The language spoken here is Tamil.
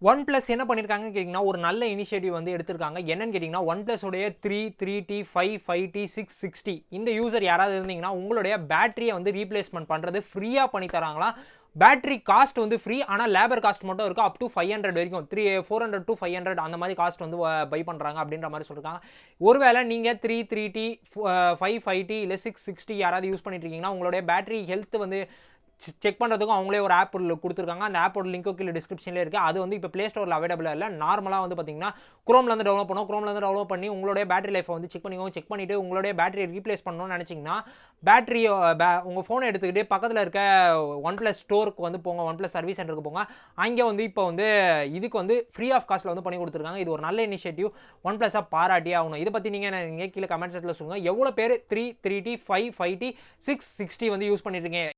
OnePlus என்ன பண்ணியிருக்காங்கன்னு கேட்டிங்கன்னா ஒரு நல்ல இனிஷியேட்டிவ் வந்து எடுத்திருக்காங்க. என்னன்னு கேட்டிங்கன்னா OnePlus உடைய 3, 3T, 5, 5T, 6, 6T இந்த யூசர் யாராவது இருந்தீங்கன்னா உங்களுடைய பேட்டரியை வந்து ரீப்ளேஸ்மெண்ட் பண்ணுறது ஃப்ரீயாக பண்ணி தராங்களா. பேட்டரி காஸ்ட் வந்து ஃப்ரீ, ஆனால் லேபர் காஸ்ட் மட்டும் இருக்கும். அப் டு 500 வரைக்கும் 400 to 500 அந்த மாதிரி காஸ்ட் வந்து பை பண்ணுறாங்க அப்படின்ற மாதிரி சொல்லியிருக்காங்க. ஒருவேளை நீங்கள் 3T, 5T இல்லை 6T யாராவது யூஸ் பண்ணிட்டு இருக்கீங்கன்னா உங்களுடைய பேட்டரி ஹெல்த் வந்து செக் பண்ணுறதுக்கும் அவங்களே ஒரு ஆப் கொடுத்துருக்காங்க. அந்த ஆப்போட லிங்க் கீழே டிஸ்கிரிப்ஷன்லேயே இருக்குது. அது வந்து இப்போ ப்ளே ஸ்டோரில் அவைலபிளாக இல்லை. நார்மலாக வந்து பார்த்தீங்கன்னா குரோம்லேருந்து டவுன்லோட் பண்ணோம். குரோம்லேருந்து டவுன்லோட் பண்ணி உங்களுடைய பேட்டரி லைஃப்பை வந்து செக் பண்ணிக்கோங்க. செக் பண்ணிவிட்டு உங்களுடைய பேட்டரியை ரீப்ளேஸ் பண்ணணும்னு நினச்சிங்கன்னா பேட்டரி உங்கள் ஃபோனை எடுத்துக்கிட்டு பக்கத்தில் இருக்க OnePlus ஸ்டோருக்கு வந்து போங்க, OnePlus சர்வீஸ் சென்டருக்கு போங்க. அங்கே வந்து இப்போ வந்து இதுக்கு வந்து ஃப்ரீ ஆஃப் காஸ்ட்டில் வந்து பண்ணி கொடுத்துருக்காங்க. இது ஒரு நல்ல இனிஷியேட்டிவ், OnePlus பாராட்டியே ஆகணும். இதை பற்றி நீங்கள் கீழே கமெண்ட் செக்ஷனில் சொல்லுங்கள். எவ்வளோ பேர் 3T, 5T, 6, 6T வந்து யூஸ் பண்ணிட்டு இருக்கீங்க.